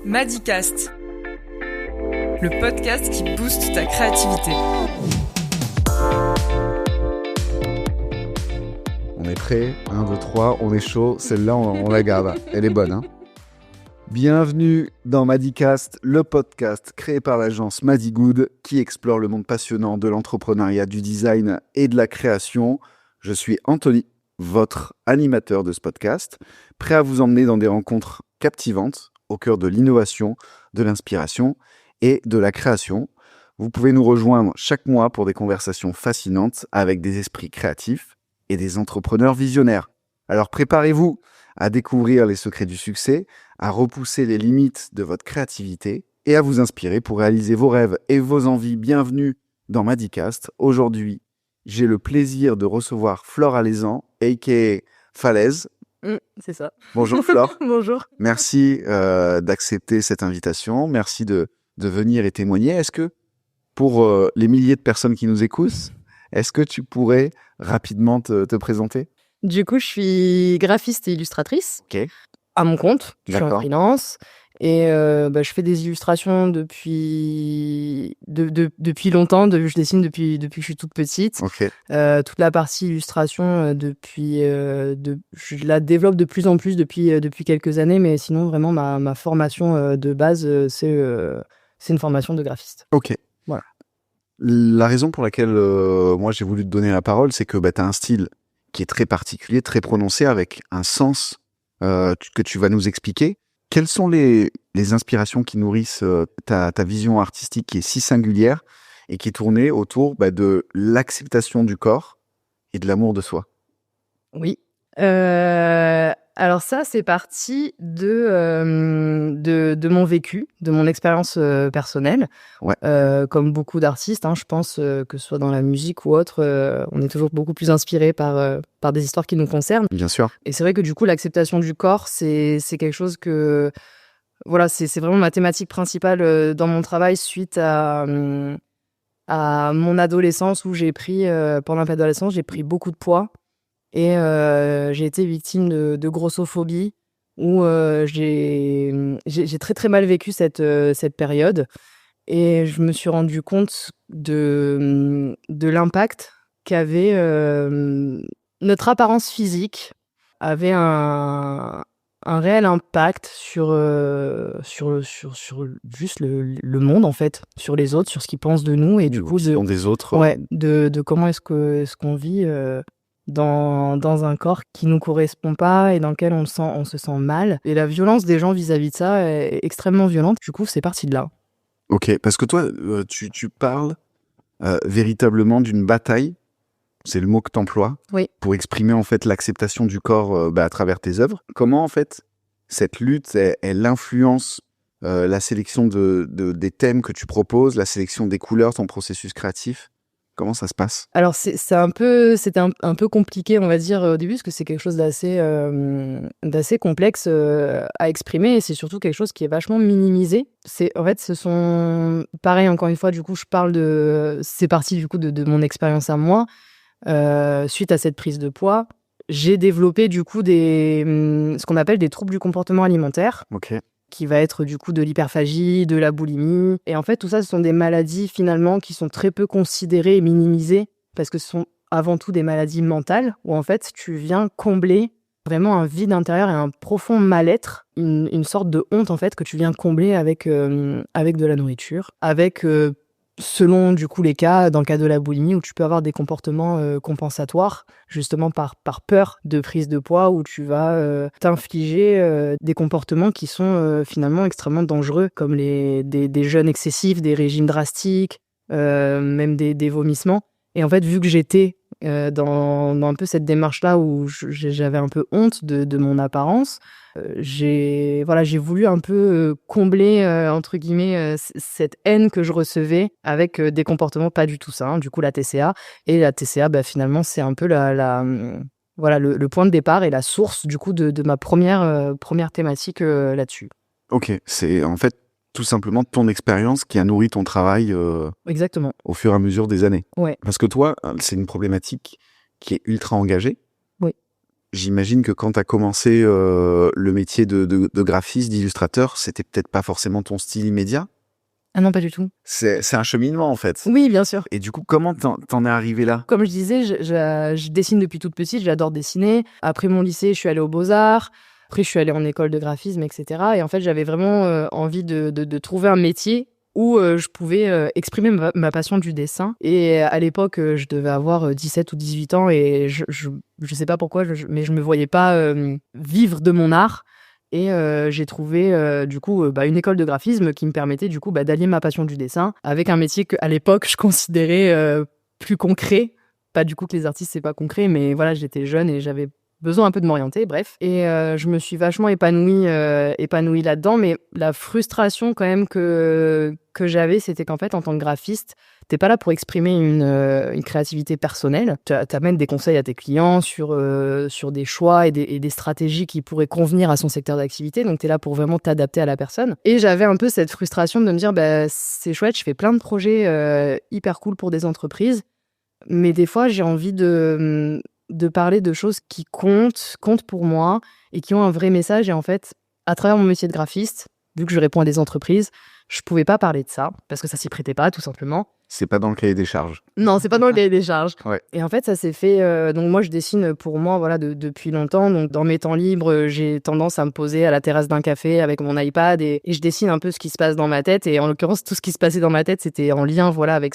Madicast, le podcast qui booste ta créativité. On est prêt, 1, 2, 3, on est chaud, celle-là on la garde, elle est bonne. Bienvenue dans Madicast, le podcast créé par l'agence Madigood qui explore le monde passionnant de l'entrepreneuriat, du design et de la création. Je suis Anthony, votre animateur de ce podcast, prêt à vous emmener dans des rencontres captivantes au cœur de l'innovation, de l'inspiration et de la création. Vous pouvez nous rejoindre chaque mois pour des conversations fascinantes avec des esprits créatifs et des entrepreneurs visionnaires. Alors préparez-vous à découvrir les secrets du succès, à repousser les limites de votre créativité et à vous inspirer pour réaliser vos rêves et vos envies. Bienvenue dans Madicast. Aujourd'hui, j'ai le plaisir de recevoir Flore Alezan, a.k.a. Falaise. C'est ça. Bonjour Flore. Bonjour. Merci d'accepter cette invitation. Merci de venir et témoigner. Est-ce que, pour les milliers de personnes qui nous écoutent, est-ce que tu pourrais rapidement te présenter ? Du coup, je suis graphiste et illustratrice. Ok. À mon compte. Je suis en D'accord. freelance. Et je fais des illustrations depuis longtemps. Je dessine depuis que je suis toute petite. Ok. Toute la partie illustration, je la développe de plus en plus depuis quelques années. Mais sinon, vraiment, ma formation de base, c'est une formation de graphiste. Ok. Voilà. La raison pour laquelle moi j'ai voulu te donner la parole, c'est que tu as un style qui est très particulier, très prononcé, avec un sens que tu vas nous expliquer. Quelles sont les inspirations qui nourrissent ta vision artistique qui est si singulière et qui est tournée autour de l'acceptation du corps et de l'amour de soi ? Oui. Alors ça, c'est parti de mon vécu, de mon expérience personnelle. Ouais. Comme beaucoup d'artistes, je pense que ce soit dans la musique ou autre, on est toujours beaucoup plus inspiré par des histoires qui nous concernent. Bien sûr. Et c'est vrai que du coup, l'acceptation du corps, c'est quelque chose que... Voilà, c'est vraiment ma thématique principale dans mon travail suite à mon adolescence où j'ai pris, pendant l'adolescence, j'ai pris beaucoup de poids. Et j'ai été victime de grossophobie où j'ai très très mal vécu cette période et je me suis rendu compte de l'impact qu'avait notre apparence physique, avait un réel impact sur juste le monde en fait, sur les autres, sur ce qu'ils pensent de nous et du coup des autres. Ouais, de comment est-ce qu'on vit dans un corps qui nous correspond pas et dans lequel on se sent mal. Et la violence des gens vis-à-vis de ça est extrêmement violente. Du coup, c'est parti de là. Ok, parce que toi, tu parles véritablement d'une bataille, c'est le mot que tu emploies, Oui. pour exprimer en fait l'acceptation du corps à travers tes œuvres. Comment en fait cette lutte, elle influence la sélection des thèmes que tu proposes, la sélection des couleurs, ton processus créatif ? Comment ça se passe ? Alors c'était un peu compliqué, on va dire au début, parce que c'est quelque chose d'assez complexe à exprimer, et c'est surtout quelque chose qui est vachement minimisé. En fait, ce sont pareil, encore une fois, du coup, c'est parti du coup de mon expérience à moi. Suite à cette prise de poids, j'ai développé du coup ce qu'on appelle des troubles du comportement alimentaire. Ok. Qui va être du coup de l'hyperphagie, de la boulimie. Et en fait, tout ça, ce sont des maladies finalement qui sont très peu considérées et minimisées parce que ce sont avant tout des maladies mentales où en fait, tu viens combler vraiment un vide intérieur et un profond mal-être, une sorte de honte en fait que tu viens combler avec de la nourriture, avec selon du coup les cas, dans le cas de la boulimie, où tu peux avoir des comportements compensatoires, justement par peur de prise de poids, où tu vas t'infliger des comportements qui sont finalement extrêmement dangereux, comme des jeûnes excessifs, des régimes drastiques, même des vomissements. Et en fait, vu que j'étais dans un peu cette démarche-là où j'avais un peu honte de mon apparence, j'ai voulu un peu combler entre guillemets cette haine que je recevais avec des comportements pas du tout sains, du coup la TCA. Et la TCA, finalement, c'est un peu le point de départ et la source du coup de ma première thématique là-dessus. Ok, c'est en fait tout simplement ton expérience qui a nourri ton travail Exactement. au fur et à mesure des années. Ouais. Parce que toi, c'est une problématique qui est ultra engagée. Oui. j'imagine que quand tu as commencé le métier de graphiste, d'illustrateur, c'était peut-être pas forcément ton style immédiat. Ah non, pas du tout. C'est un cheminement en fait. Oui, bien sûr. Et du coup, comment t'en es arrivé là? Comme je disais, je dessine depuis toute petite, j'adore dessiner. Après mon lycée, je suis allée aux Beaux-Arts. Après, je suis allée en école de graphisme, etc. Et en fait, j'avais vraiment envie de trouver un métier où je pouvais exprimer ma passion du dessin. Et à l'époque, je devais avoir 17 ou 18 ans et je sais pas pourquoi, mais je me voyais pas vivre de mon art. Et j'ai trouvé du coup une école de graphisme qui me permettait du coup d'allier ma passion du dessin avec un métier qu'à l'époque je considérais plus concret. Pas du coup que les artistes c'est pas concret, mais voilà, j'étais jeune et j'avais besoin un peu de m'orienter, bref. Et je me suis vachement épanouie là-dedans, mais la frustration quand même que j'avais, c'était qu'en fait en tant que graphiste, t'es pas là pour exprimer une créativité personnelle. T'amènes des conseils à tes clients sur des choix et des stratégies qui pourraient convenir à son secteur d'activité. Donc, t'es là pour vraiment t'adapter à la personne. Et j'avais un peu cette frustration de me dire, c'est chouette, je fais plein de projets hyper cool pour des entreprises. Mais des fois, j'ai envie de parler de choses qui comptent pour moi et qui ont un vrai message. Et en fait, à travers mon métier de graphiste, vu que je réponds à des entreprises, je pouvais pas parler de ça parce que ça s'y prêtait pas, tout simplement. C'est pas dans le cahier des charges. Non, c'est pas dans le cahier des charges. Ouais. Et en fait, ça s'est fait. Donc moi, je dessine pour moi, voilà, depuis longtemps. Donc dans mes temps libres, j'ai tendance à me poser à la terrasse d'un café avec mon iPad et je dessine un peu ce qui se passe dans ma tête. Et en l'occurrence, tout ce qui se passait dans ma tête, c'était en lien, voilà, avec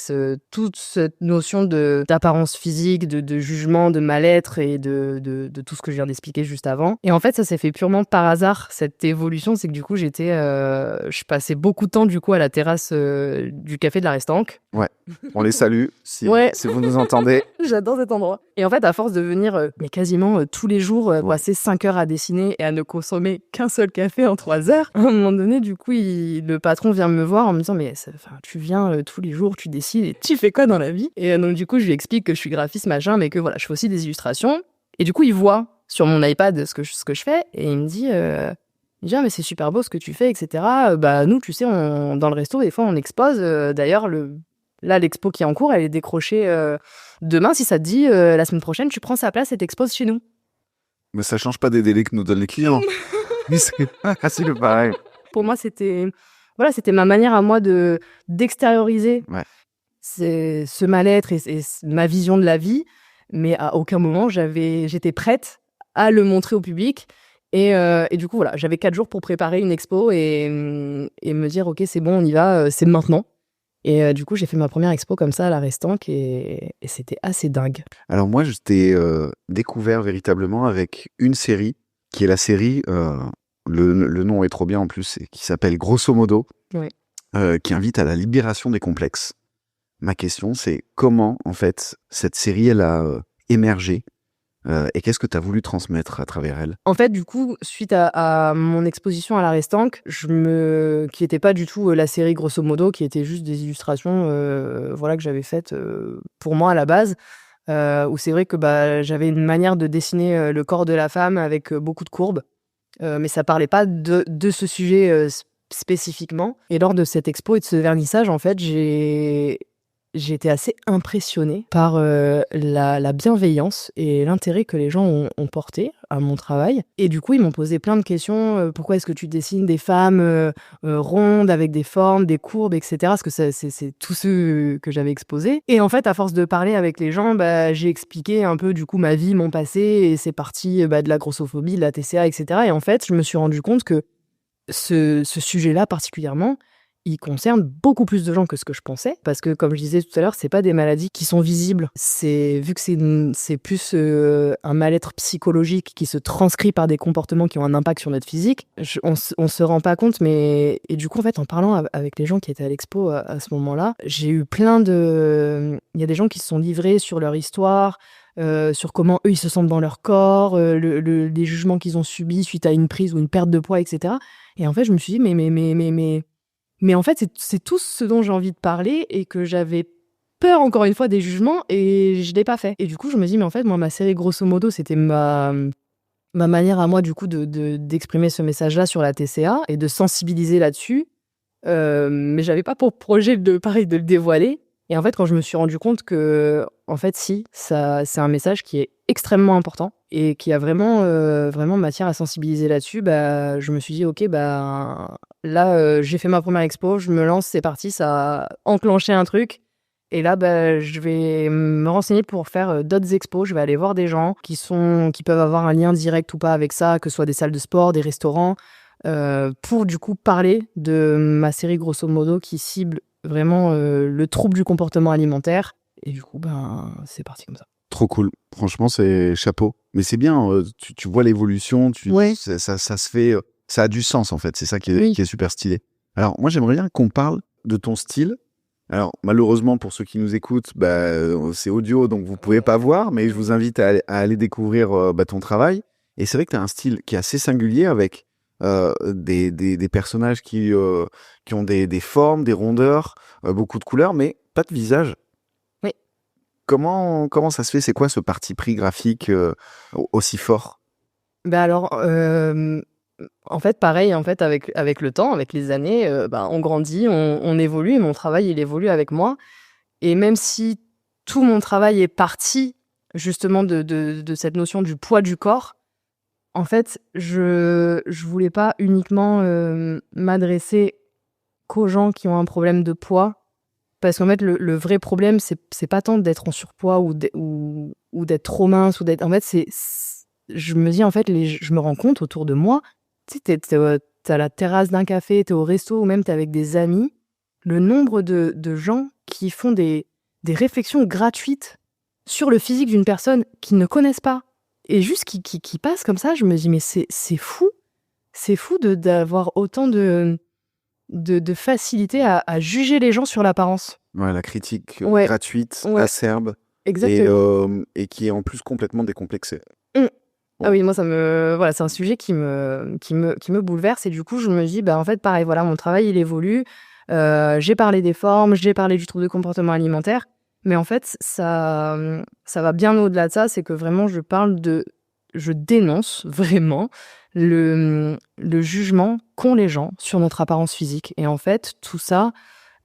toute cette notion d'apparence physique, de jugement, de mal-être et de tout ce que je viens d'expliquer juste avant. Et en fait, ça s'est fait purement par hasard. Cette évolution, c'est que du coup, je passais beaucoup de temps du coup à la terrasse du café de la Restanque. Ouais, on les salue si vous nous entendez. J'adore cet endroit. Et en fait, à force de venir mais quasiment tous les jours, passer 5 heures à dessiner et à ne consommer qu'un seul café en 3 heures, à un moment donné, du coup, le patron vient me voir en me disant « Mais tu viens tous les jours, tu dessines et tu fais quoi dans la vie ?» Et donc, du coup, je lui explique que je suis graphiste, machin, mais que voilà, je fais aussi des illustrations. Et du coup, il voit sur mon iPad ce que je fais et il me dit... Ah, mais c'est super beau ce que tu fais, etc. Nous, tu sais, dans le resto, des fois, on expose. D'ailleurs, là, l'expo qui est en cours, elle est décrochée demain. Si ça te dit, la semaine prochaine, tu prends sa place et t'exposes chez nous. Mais ça change pas des délais que nous donnent les clients. C'est le pareil. Pour moi, c'était ma manière à moi d'extérioriser ce mal-être et ma vision de la vie. Mais à aucun moment, j'étais prête à le montrer au public. Et du coup, voilà, j'avais 4 jours pour préparer une expo et me dire, OK, c'est bon, on y va, c'est maintenant. Et du coup, j'ai fait ma première expo comme ça à la Restanque et c'était assez dingue. Alors moi, je t'ai découvert véritablement avec une série qui est la série, le nom est trop bien en plus, qui s'appelle Grosso Modo, qui invite à la libération des complexes. Ma question, c'est comment, en fait, cette série, elle a émergé et qu'est-ce que tu as voulu transmettre à travers elle? En fait, du coup, suite à mon exposition à la Restanque, qui n'était pas du tout la série Grosso Modo, qui était juste des illustrations que j'avais faites pour moi à la base, où c'est vrai que j'avais une manière de dessiner le corps de la femme avec beaucoup de courbes, mais ça parlait pas de ce sujet spécifiquement. Et lors de cette expo et de ce vernissage, en fait, j'ai été assez impressionnée par la bienveillance et l'intérêt que les gens ont porté à mon travail. Et du coup, ils m'ont posé plein de questions. Pourquoi est-ce que tu dessines des femmes rondes, avec des formes, des courbes, etc. Parce que c'est tout ce que j'avais exposé. Et en fait, à force de parler avec les gens, j'ai expliqué un peu du coup ma vie, mon passé. Et c'est parti de la grossophobie, de la TCA, etc. Et en fait, je me suis rendu compte que ce sujet-là particulièrement, il concerne beaucoup plus de gens que ce que je pensais, parce que comme je disais tout à l'heure, c'est pas des maladies qui sont visibles. Vu que c'est plus un mal-être psychologique qui se transcrit par des comportements qui ont un impact sur notre physique, on se rend pas compte, et du coup en fait en parlant avec les gens qui étaient à l'expo à ce moment-là, j'ai eu il y a des gens qui se sont livrés sur leur histoire, sur comment eux ils se sentent dans leur corps, les jugements qu'ils ont subis suite à une prise ou une perte de poids, etc. Et en fait je me suis dit mais en fait, c'est tout ce dont j'ai envie de parler et que j'avais peur, encore une fois, des jugements et je ne l'ai pas fait. Et du coup, je me dis, mais en fait, moi, ma série, grosso modo, c'était ma manière à moi, du coup, d'exprimer ce message-là sur la TCA et de sensibiliser là-dessus. Mais je n'avais pas pour projet de le dévoiler. Et en fait, quand je me suis rendu compte que, en fait, si, ça, c'est un message qui est extrêmement important et qui a vraiment, vraiment matière à sensibiliser là-dessus, je me suis dit: «OK, là, j'ai fait ma première expo, je me lance, c'est parti». Ça a enclenché un truc et là, je vais me renseigner pour faire, d'autres expos. Je vais aller voir des gens qui peuvent avoir un lien direct ou pas avec ça, que ce soit des salles de sport, des restaurants, pour du coup parler de ma série grosso modo qui cible vraiment, le trouble du comportement alimentaire et du coup, c'est parti comme ça. Trop cool. Franchement, c'est chapeau. Mais c'est bien, tu vois l'évolution, Ouais. ça se fait, ça a du sens en fait. C'est ça Oui. qui est super stylé. Alors moi, j'aimerais bien qu'on parle de ton style. Alors malheureusement pour ceux qui nous écoutent, c'est audio donc vous pouvez pas voir, mais je vous invite à aller découvrir ton travail. Et c'est vrai que tu as un style qui est assez singulier avec des personnages qui ont des formes, des rondeurs, beaucoup de couleurs, mais pas de visage. Oui. Comment ça se fait? C'est quoi ce parti pris graphique aussi fort? Alors, en fait, pareil, avec le temps, avec les années, on grandit, on évolue et mon travail, il évolue avec moi et même si tout mon travail est parti justement de cette notion du poids du corps, en fait, je voulais pas uniquement, m'adresser qu'aux gens qui ont un problème de poids parce qu'en fait, le vrai problème, c'est pas tant d'être en surpoids ou d'être trop mince ou d'être en fait, je me dis, en fait, je me rends compte autour de moi, tu sais, tu à la terrasse d'un café, tu es au resto ou même tu es avec des amis, le nombre de gens qui font des réflexions gratuites sur le physique d'une personne qu'ils ne connaissent pas et juste qui passent comme ça, je me dis: «Mais c'est fou! C'est fou d'avoir autant de facilité à juger les gens sur l'apparence». Ouais, la critique Ouais, gratuite, ouais, acerbe exactement. et qui est en plus complètement décomplexée. Mmh. Ah Ouais. oui, moi voilà, c'est un sujet qui me bouleverse et du coup, je me dis: en fait, pareil, voilà, mon travail, il évolue. J'ai parlé des formes, j'ai parlé du trouble de comportement alimentaire, mais en fait, ça va bien au-delà de ça. C'est que vraiment, je dénonce vraiment le jugement qu'ont les gens sur notre apparence physique et en fait, tout ça,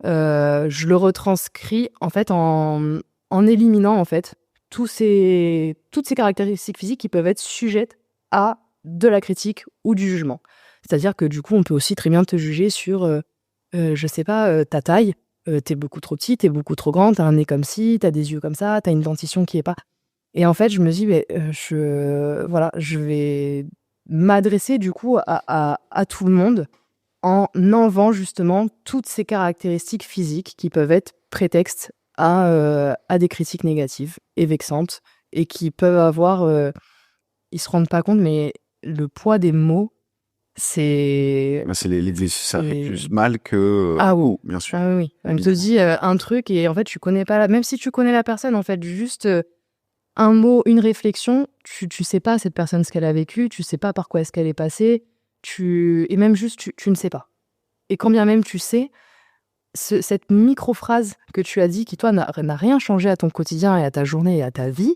je le retranscris, en fait, en éliminant, en fait, toutes ces caractéristiques physiques qui peuvent être sujettes à de la critique ou du jugement. C'est-à-dire que du coup, on peut aussi très bien te juger sur, je sais pas, ta taille. Tu beaucoup trop petit, t'es beaucoup trop grand, t'as un nez comme ci, t'as des yeux comme ça, t'as une dentition qui est pas et en fait, je me dis: je vais m'adresser du coup à tout le monde en enlevant justement toutes ces caractéristiques physiques qui peuvent être prétexte à des critiques négatives et vexantes et qui peuvent avoir, ils se rendent pas compte, mais le poids des mots, c'est Bah, ça fait c'est plus mal que ah oui, bien sûr. ah oui. On te Évidemment. dit, un truc et en fait, tu connais pas même si tu connais la personne, en fait, juste, un mot, une réflexion, tu sais pas cette personne ce qu'elle a vécu, tu sais pas par quoi est-ce qu'elle est passée, et même juste tu ne sais pas. Et quand bien même tu sais, cette micro-phrase que tu as dit qui toi n'a rien changé à ton quotidien et à ta journée et à ta vie,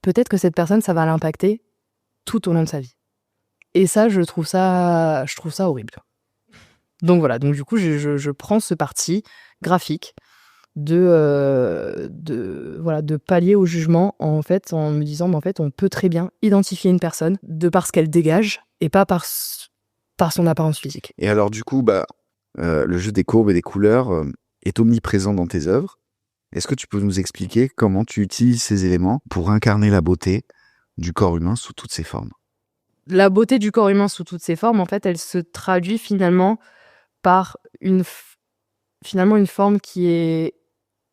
peut-être que cette personne, ça va l'impacter tout au long de sa vie. Et ça, je trouve ça horrible. Donc voilà, donc du coup, je prends ce parti graphique de pallier au jugement en fait, en me disant: en fait, on peut très bien identifier une personne de par ce qu'elle dégage et pas par son apparence physique». Et alors du coup, le jeu des courbes et des couleurs est omniprésent dans tes œuvres. Est-ce que tu peux nous expliquer comment tu utilises ces éléments pour incarner la beauté du corps humain sous toutes ses formes? La beauté du corps humain sous toutes ses formes, en fait, elle se traduit finalement par finalement une forme qui est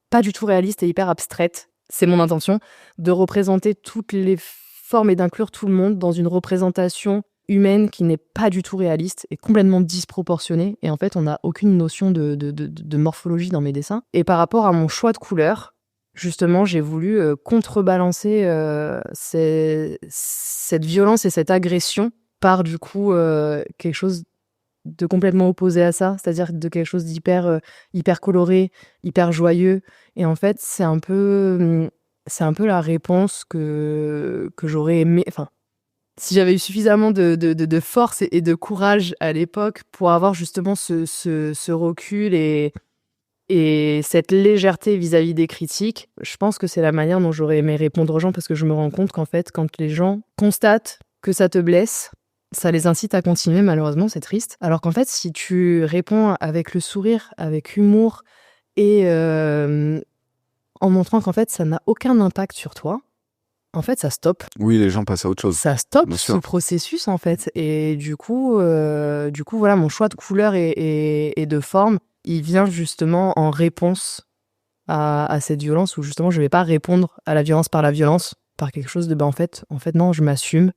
pas du tout réaliste et hyper abstraite. C'est mon intention de représenter toutes les formes et d'inclure tout le monde dans une représentation humaine qui n'est pas du tout réaliste et complètement disproportionnée. Et en fait, on n'a aucune notion de morphologie dans mes dessins. Et par rapport à mon choix de couleurs, justement, j'ai voulu contrebalancer cette violence et cette agression par du coup quelque chose de complètement opposé à ça, c'est-à-dire de quelque chose d'hyper hyper coloré, hyper joyeux. Et en fait, c'est un peu la réponse que j'aurais aimé. Enfin, si j'avais eu suffisamment de force et de courage à l'époque pour avoir justement ce recul et Et cette légèreté vis-à-vis des critiques, je pense que c'est la manière dont j'aurais aimé répondre aux gens, parce que je me rends compte qu'en fait, quand les gens constatent que ça te blesse, ça les incite à continuer, malheureusement, c'est triste. Alors qu'en fait, si tu réponds avec le sourire, avec humour, et en montrant qu'en fait, ça n'a aucun impact sur toi, en fait, ça stoppe. Oui, les gens passent à autre chose. Ça stoppe Bien ce sûr. processus, en fait. Et du coup, voilà, mon choix de couleur et de forme, il vient justement en réponse à cette violence, où justement, je vais pas répondre à la violence, par quelque chose de, en fait, non, je m'assume.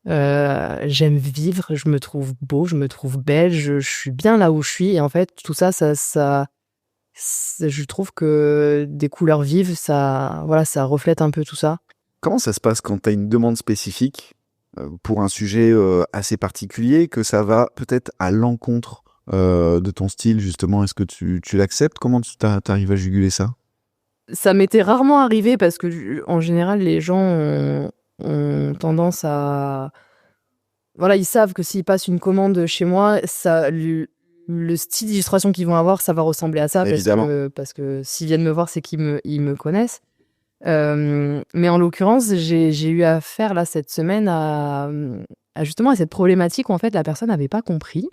J'aime vivre, je me trouve beau, je me trouve belle, je suis bien là où je suis. Et en fait, tout ça, je trouve que des couleurs vives, ça reflète un peu tout ça. Comment ça se passe quand tu as une demande spécifique pour un sujet assez particulier, que ça va peut-être à l'encontre de ton style, justement? Est-ce que tu l'acceptes? Comment tu arrives à juguler ça? Ça m'était rarement arrivé parce que, en général, les gens ont tendance à... Voilà, ils savent que s'ils passent une commande chez moi, le style d'illustration qu'ils vont avoir, ça va ressembler à ça. Évidemment. Parce que s'ils viennent me voir, c'est ils me connaissent. Mais en l'occurrence, j'ai eu affaire là cette semaine justement à cette problématique où en fait la personne n'avait pas compris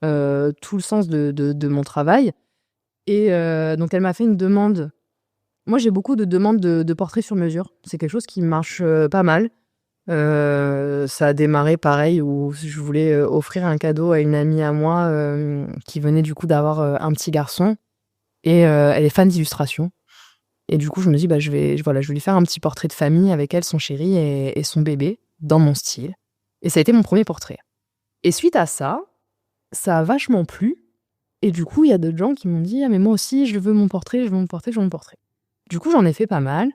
tout le sens de mon travail. Et donc elle m'a fait une demande. Moi, j'ai beaucoup de demandes de portraits sur mesure. C'est quelque chose qui marche pas mal. Ça a démarré pareil où je voulais offrir un cadeau à une amie à moi qui venait du coup d'avoir un petit garçon. Et elle est fan d'illustration. Et du coup, je me dis, je vais lui faire un petit portrait de famille avec elle, son chéri et son bébé, dans mon style. Et ça a été mon premier portrait. Et suite à ça, ça a vachement plu. Et du coup, il y a d'autres gens qui m'ont dit, ah mais moi aussi, je veux mon portrait. Du coup, j'en ai fait pas mal.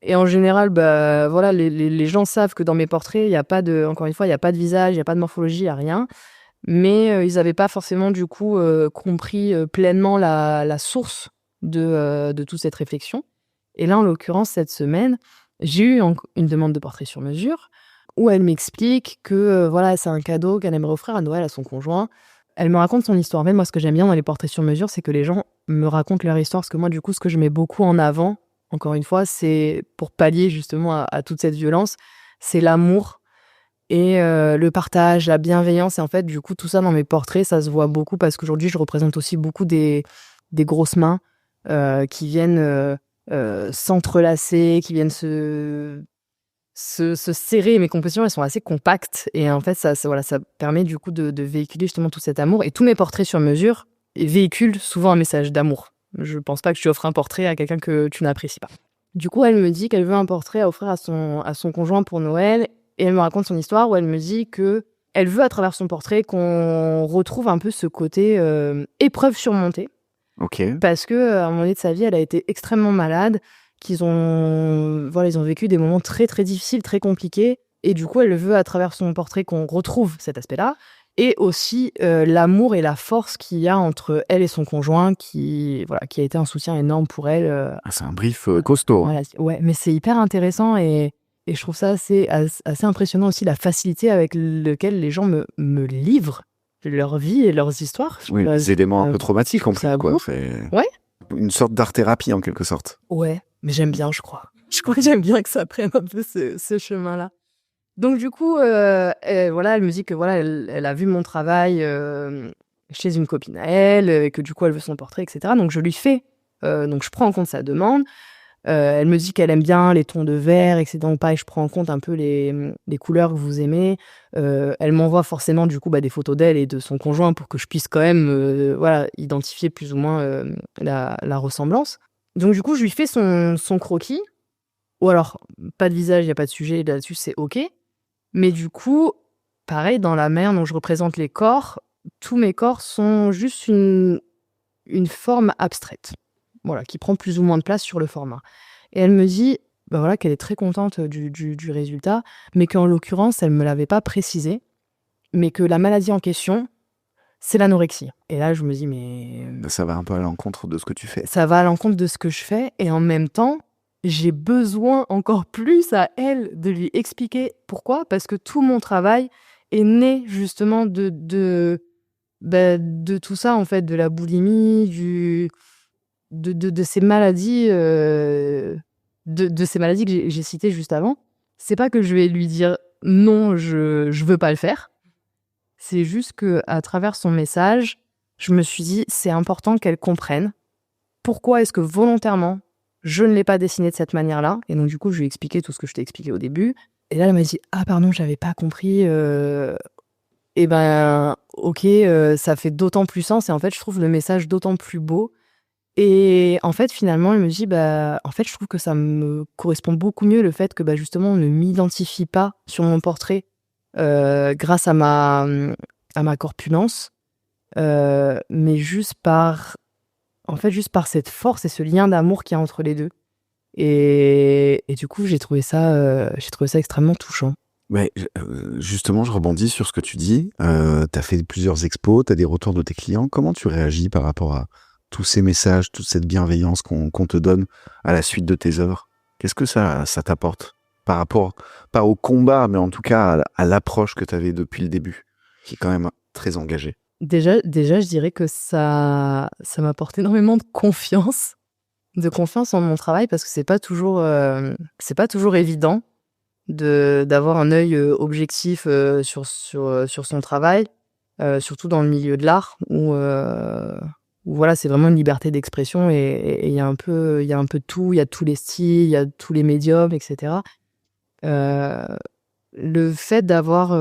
Et en général, voilà, les gens savent que dans mes portraits, il y a pas de, encore une fois, il y a pas de visage, il y a pas de morphologie, il y a rien. Mais ils n'avaient pas forcément du coup compris pleinement la source de toute cette réflexion. Et là, en l'occurrence, cette semaine, j'ai eu une demande de portrait sur mesure où elle m'explique que voilà, c'est un cadeau qu'elle aimerait offrir à Noël à son conjoint. Elle me raconte son histoire. Mais moi, ce que j'aime bien dans les portraits sur mesure, c'est que les gens me racontent leur histoire. Parce que moi, du coup, ce que je mets beaucoup en avant, encore une fois, c'est pour pallier justement à toute cette violence, c'est l'amour et le partage, la bienveillance. Et en fait, du coup, tout ça dans mes portraits, ça se voit beaucoup parce qu'aujourd'hui, je représente aussi beaucoup des grosses mains qui viennent s'entrelacer, qui viennent se serrer. Mes compositions, elles sont assez compactes. Et en fait, ça permet du coup de véhiculer justement tout cet amour. Et tous mes portraits sur mesure véhiculent souvent un message d'amour. Je pense pas que tu offres un portrait à quelqu'un que tu n'apprécies pas. Du coup, elle me dit qu'elle veut un portrait à offrir à son conjoint pour Noël. Et elle me raconte son histoire où elle me dit que elle veut, à travers son portrait, qu'on retrouve un peu ce côté épreuve surmontée. Ok. Parce qu'à un moment donné de sa vie, elle a été extrêmement malade, ils ont vécu des moments très, très difficiles, très compliqués. Et du coup, elle veut, à travers son portrait, qu'on retrouve cet aspect-là. Et aussi l'amour et la force qu'il y a entre elle et son conjoint, qui a été un soutien énorme pour elle. C'est un brief costaud. Voilà, ouais, mais c'est hyper intéressant et je trouve ça assez impressionnant aussi, la facilité avec laquelle les gens me livrent leur vie et leurs histoires. Oui, des éléments un peu traumatiques en plus. Ouais. Une sorte d'art-thérapie en quelque sorte. Ouais, mais j'aime bien, je crois. Je crois que j'aime bien que ça prenne un peu ce chemin-là. Donc du coup, elle me dit que elle a vu mon travail chez une copine à elle, et que du coup elle veut son portrait, etc. Donc je lui fais, donc je prends en compte sa demande. Elle me dit qu'elle aime bien les tons de vert, etc. Donc pareil, je prends en compte un peu les couleurs que vous aimez. Elle m'envoie forcément du coup des photos d'elle et de son conjoint pour que je puisse quand même identifier plus ou moins la ressemblance. Donc du coup, je lui fais son croquis. Ou alors, pas de visage, il n'y a pas de sujet, là-dessus c'est ok. Mais du coup, pareil, dans la manière dont je représente les corps, tous mes corps sont juste une forme abstraite. Voilà, qui prend plus ou moins de place sur le format. Et elle me dit qu'elle est très contente du résultat, mais qu'en l'occurrence, elle ne me l'avait pas précisé, mais que la maladie en question, c'est l'anorexie. Et là, je me dis, mais... Ça va un peu à l'encontre de ce que tu fais. Ça va à l'encontre de ce que je fais, et en même temps, j'ai besoin encore plus à elle de lui expliquer pourquoi, parce que tout mon travail est né justement de tout ça, en fait, de la boulimie, de ces maladies, de ces maladies que j'ai citées juste avant, c'est pas que je vais lui dire non, je veux pas le faire. C'est juste que à travers son message, je me suis dit c'est important qu'elle comprenne pourquoi est-ce que volontairement je ne l'ai pas dessiné de cette manière-là. Et donc du coup, je lui ai expliqué tout ce que je t'ai expliqué au début. Et là, elle m'a dit ah pardon, j'avais pas compris. Et ben ok, ça fait d'autant plus sens. Et en fait, je trouve le message d'autant plus beau. Et en fait, finalement, elle me dit en fait, je trouve que ça me correspond beaucoup mieux le fait que justement, on ne m'identifie pas sur mon portrait grâce à ma corpulence, mais juste par cette force et ce lien d'amour qu'il y a entre les deux. Et du coup, j'ai trouvé ça extrêmement touchant. Ouais, justement, je rebondis sur ce que tu dis. Tu as fait plusieurs expos, tu as des retours de tes clients. Comment tu réagis par rapport à tous ces messages, toute cette bienveillance qu'on te donne à la suite de tes œuvres? Qu'est-ce que ça t'apporte par rapport, pas au combat, mais en tout cas à l'approche que tu avais depuis le début, qui est quand même très engagée? Déjà, je dirais que ça m'apporte énormément de confiance en mon travail, parce que c'est pas toujours évident d'avoir un œil objectif sur son travail, surtout dans le milieu de l'art où voilà, c'est vraiment une liberté d'expression et il y a un peu de tout, il y a tous les styles, il y a tous les médiums, etc. Le fait d'avoir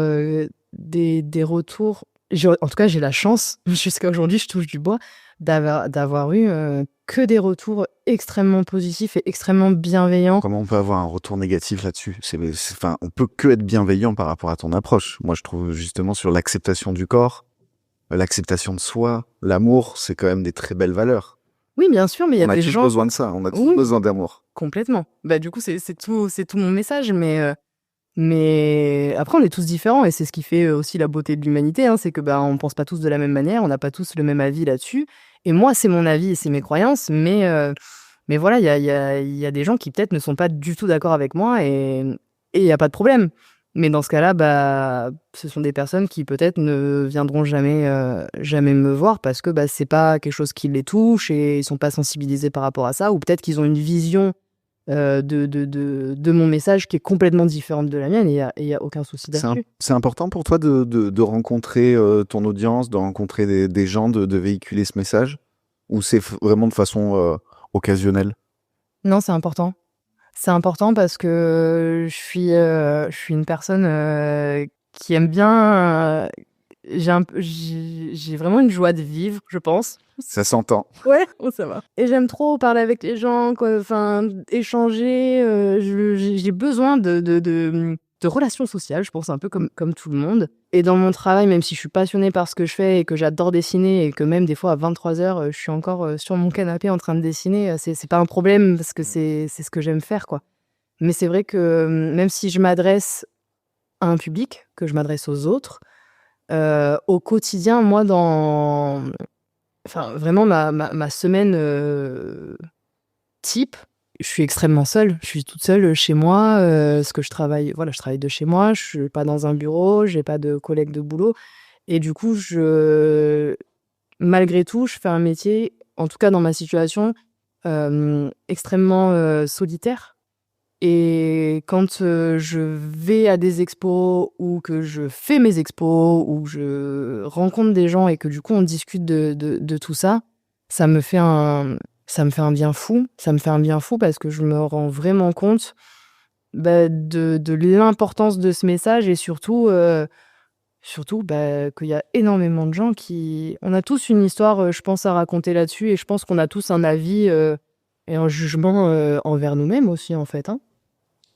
des retours, en tout cas j'ai la chance, jusqu'à aujourd'hui je touche du bois, d'avoir eu que des retours extrêmement positifs et extrêmement bienveillants. Comment on peut avoir un retour négatif là-dessus? On peut que être bienveillant par rapport à ton approche. Moi je trouve justement sur l'acceptation du corps, l'acceptation de soi, l'amour, c'est quand même des très belles valeurs. Oui, bien sûr, mais il y a des gens... On a tous besoin de ça, on a tous besoin d'amour. Complètement. Du coup, c'est tout mon message, mais après, on est tous différents et c'est ce qui fait aussi la beauté de l'humanité, hein, c'est que on pense pas tous de la même manière, on n'a pas tous le même avis là-dessus. Et moi, c'est mon avis et c'est mes croyances, mais voilà, il y a des gens qui peut-être ne sont pas du tout d'accord avec moi et il y a pas de problème. Mais dans ce cas-là, ce sont des personnes qui peut-être ne viendront jamais me voir parce que c'est pas quelque chose qui les touche et ils sont pas sensibilisés par rapport à ça, ou peut-être qu'ils ont une vision de mon message qui est complètement différente de la mienne et il y a aucun souci là-dessus. C'est important pour toi de rencontrer ton audience, de rencontrer des gens, de véhiculer ce message, ou c'est vraiment de façon occasionnelle? Non, c'est important. C'est important parce que je suis une personne qui aime bien. J'ai vraiment une joie de vivre, je pense. Ça s'entend. Ouais, ça va. Et j'aime trop parler avec les gens, échanger. J'ai besoin de relations sociales, je pense, un peu comme tout le monde. Et dans mon travail, même si je suis passionnée par ce que je fais et que j'adore dessiner et que même des fois à 23h, je suis encore sur mon canapé en train de dessiner, c'est pas un problème parce que c'est ce que j'aime faire, quoi. Mais c'est vrai que même si je m'adresse à un public, que je m'adresse aux autres, au quotidien, moi, vraiment ma semaine type, je suis extrêmement seule. Je suis toute seule chez moi, parce que je travaille de chez moi, je suis pas dans un bureau, j'ai pas de collègues de boulot. Et du coup, malgré tout, je fais un métier, en tout cas dans ma situation, extrêmement solitaire. Et quand je vais à des expos ou que je fais mes expos ou que je rencontre des gens et que du coup on discute de tout ça, ça me fait un bien fou. Ça me fait un bien fou parce que je me rends vraiment compte de l'importance de ce message et surtout qu'il y a énormément de gens on a tous une histoire, je pense, à raconter là-dessus, et je pense qu'on a tous un avis et un jugement envers nous-mêmes aussi, en fait, hein.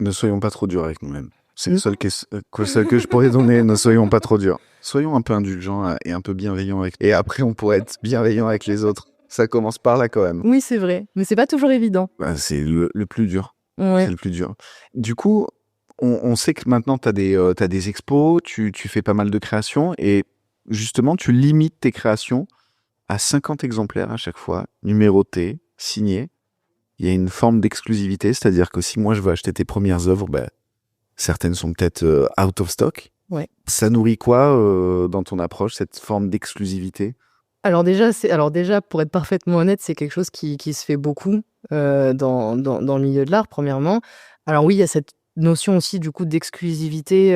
Ne soyons pas trop durs avec nous-mêmes. C'est le seul que je pourrais donner. Ne soyons pas trop durs. Soyons un peu indulgents et un peu bienveillants et après on pourrait être bienveillant avec les autres. Ça commence par là quand même. Oui, c'est vrai, mais c'est pas toujours évident. C'est le plus dur. Ouais. C'est le plus dur. Du coup, on sait que maintenant t'as des expos, tu fais pas mal de créations et justement tu limites tes créations à 50 exemplaires à chaque fois, numérotés, signés. Il y a une forme d'exclusivité, c'est-à-dire que si moi je veux acheter tes premières œuvres, certaines sont peut-être out of stock. Ouais. Ça nourrit quoi dans ton approche, cette forme d'exclusivité? Alors déjà, pour être parfaitement honnête, c'est quelque chose qui se fait beaucoup dans le milieu de l'art, premièrement. Alors oui, il y a cette notion aussi du coup d'exclusivité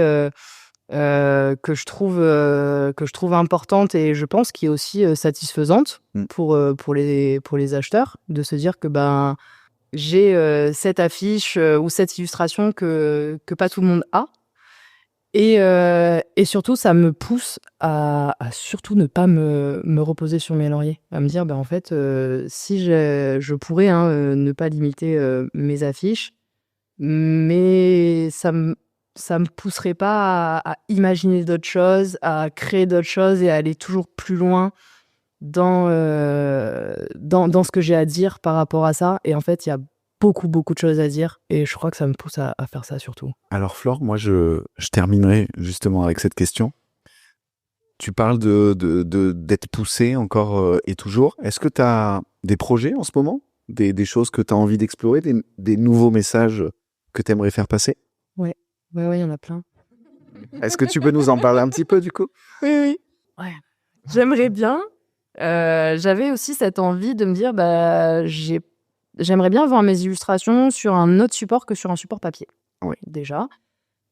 que je trouve importante et je pense qui est aussi satisfaisante pour les acheteurs, de se dire que j'ai cette affiche ou cette illustration que pas tout le monde a. Et surtout, ça me pousse à surtout ne pas me reposer sur mes lauriers, à me dire, en fait, si je pourrais ne pas limiter mes affiches, mais ça me pousserait pas à imaginer d'autres choses, à créer d'autres choses et à aller toujours plus loin dans ce que j'ai à dire par rapport à ça. Et en fait, il y a beaucoup de choses à dire et je crois que ça me pousse à faire ça surtout. Alors Flore, moi je terminerai justement avec cette question. Tu parles d'être poussé encore et toujours. Est-ce que tu as des projets en ce moment, des choses que tu as envie d'explorer, des nouveaux messages que tu aimerais faire passer? Ouais, il y en a plein. Est-ce que tu peux nous en parler un petit peu du coup? Oui. Ouais. J'aimerais bien. J'avais aussi cette envie de me dire, j'aimerais bien voir mes illustrations sur un autre support que sur un support papier. Oui. Déjà.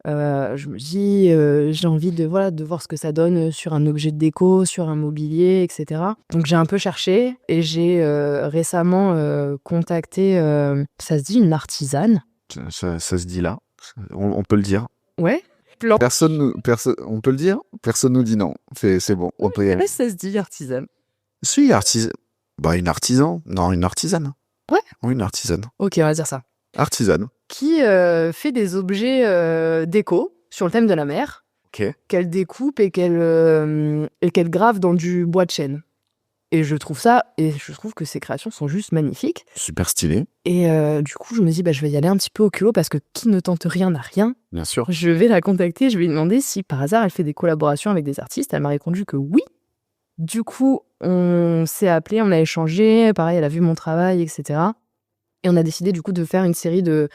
Je me dis, j'ai envie de voir ce que ça donne sur un objet de déco, sur un mobilier, etc. Donc j'ai un peu cherché et j'ai récemment contacté, ça se dit une artisane? Ça se dit là, on peut le dire. Ouais. On peut le dire? Personne nous dit non. C'est bon, on peut y aller. Ça se dit artisane. Si, artisan. Une artisan. Non, une artisane. Ouais. Oui, une artisane. Ok, on va dire ça. Artisane. Qui fait des objets déco sur le thème de la mer, qu'elle découpe et qu'elle grave dans du bois de chêne. Et je trouve que ces créations sont juste magnifiques. Super stylé. Et du coup, je me dis, je vais y aller un petit peu au culot parce que qui ne tente rien n'a rien. Bien sûr. Je vais la contacter, je vais lui demander si par hasard elle fait des collaborations avec des artistes. Elle m'a répondu que oui. Du coup, on s'est appelé, on a échangé. Pareil, elle a vu mon travail, etc. Et on a décidé du coup de faire une série de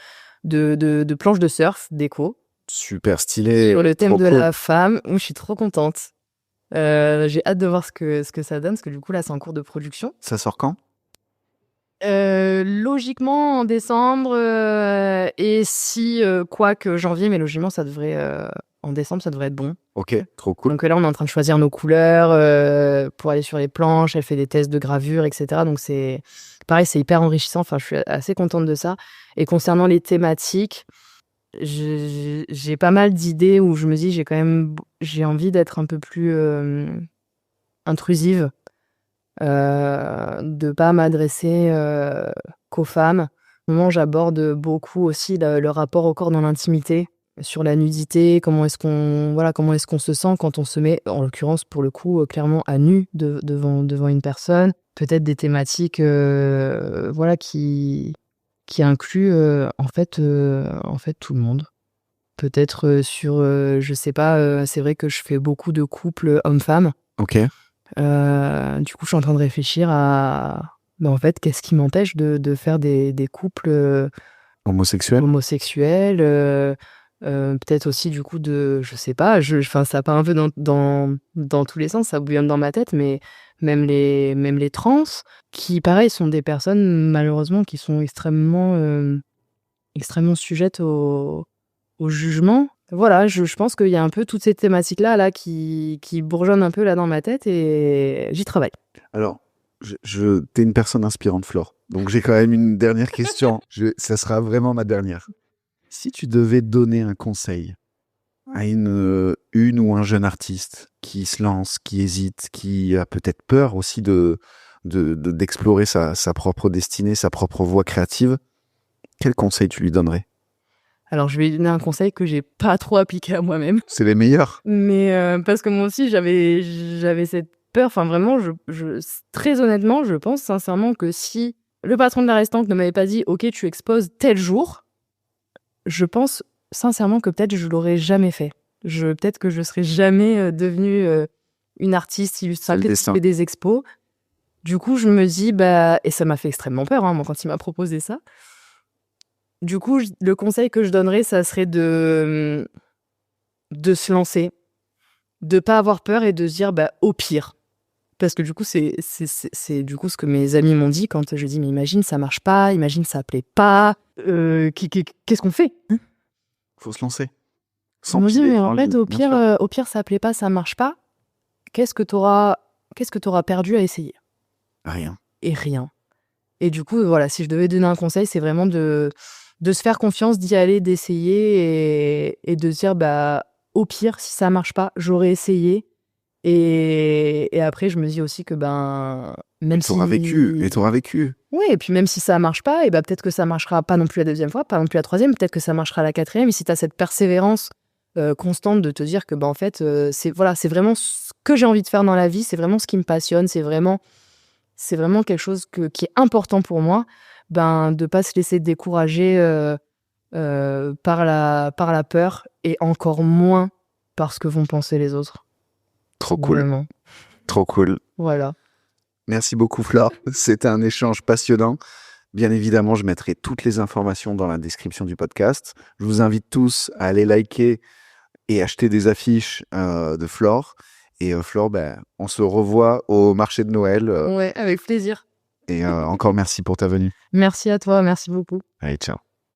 planches de surf déco. Super stylé. Sur le thème de la femme, où je suis trop contente. J'ai hâte de voir ce que ça donne, parce que du coup là c'est en cours de production. Ça sort quand? Logiquement en décembre, et si quoique janvier, mais logiquement ça devrait en décembre ça devrait être bon. Ok, trop cool. Donc là on est en train de choisir nos couleurs pour aller sur les planches, elle fait des tests de gravure, etc. Donc c'est pareil, c'est hyper enrichissant, enfin je suis assez contente de ça. Et concernant les thématiques, j'ai pas mal d'idées où je me dis j'ai envie d'être un peu plus intrusive, de pas m'adresser qu'aux femmes. Au moment, j'aborde beaucoup aussi le rapport au corps dans l'intimité, sur la nudité, comment est-ce qu'on se sent quand on se met, en l'occurrence pour le coup, clairement à nu devant une personne. Peut-être des thématiques qui inclut en fait tout le monde. Peut-être sur, je sais pas, c'est vrai que je fais beaucoup de couples hommes-femmes. Ok. Du coup, je suis en train de réfléchir à, en fait, qu'est-ce qui m'empêche de faire des couples homosexuels, peut-être aussi du coup je sais pas, ça part un peu dans tous les sens, ça bouillonne dans ma tête, mais même les trans, qui pareil sont des personnes malheureusement qui sont extrêmement sujettes au jugement. Voilà, je pense qu'il y a un peu toutes ces thématiques-là qui bourgeonnent un peu là dans ma tête et j'y travaille. Alors, t'es une personne inspirante, Flore. Donc j'ai quand même une dernière question. Ça sera vraiment ma dernière. Si tu devais donner un conseil à une ou un jeune artiste qui se lance, qui hésite, qui a peut-être peur aussi d'explorer sa propre destinée, sa propre voie créative, quel conseil tu lui donnerais? Alors, je vais lui donner un conseil que j'ai pas trop appliqué à moi-même. C'est les meilleurs. Mais parce que moi aussi, j'avais cette peur. Enfin, vraiment, très honnêtement, je pense sincèrement que si le patron de la restante ne m'avait pas dit « Ok, tu exposes tel jour », je pense sincèrement que peut-être je l'aurais jamais fait. Peut-être que je serais jamais devenue une artiste illustratrice qui fait des expos. Du coup, je me dis, et ça m'a fait extrêmement peur, moi, quand il m'a proposé ça. Du coup, le conseil que je donnerais, ça serait de se lancer, de pas avoir peur et de se dire, au pire, Parce que du coup, c'est du coup ce que mes amis m'ont dit quand je dis mais imagine ça marche pas, imagine ça plaît pas, qu'est-ce qu'on fait? Faut se lancer. Ils m'ont dit S'empiler mais dans en le fait vide, au bien sûr. pire ça plaît pas, ça marche pas. Qu'est-ce que t'auras perdu à essayer? Rien. Et rien. Et du coup, voilà, si je devais donner un conseil, c'est vraiment de se faire confiance, d'y aller, d'essayer et de se dire bah au pire si ça marche pas, j'aurais essayé. Et après je me dis aussi que même T'auras vécu. Et t'auras vécu. oui, et puis même si ça marche pas, et peut-être que ça marchera pas non plus la deuxième fois, pas non plus la troisième, peut-être que ça marchera la quatrième. Et si tu as cette persévérance constante de te dire que en fait, c'est vraiment ce que j'ai envie de faire dans la vie, c'est vraiment ce qui me passionne, c'est vraiment quelque chose qui est important pour moi, de pas se laisser décourager par la peur et encore moins par ce que vont penser les autres. Trop cool. Vraiment. Trop cool. Voilà. Merci beaucoup, Flore. C'était un échange passionnant. Bien évidemment, je mettrai toutes les informations dans la description du podcast. Je vous invite tous à aller liker et acheter des affiches de Flore. Et Flore, on se revoit au marché de Noël. Ouais, avec plaisir. Et encore merci pour ta venue. Merci à toi, merci beaucoup. Allez, ciao.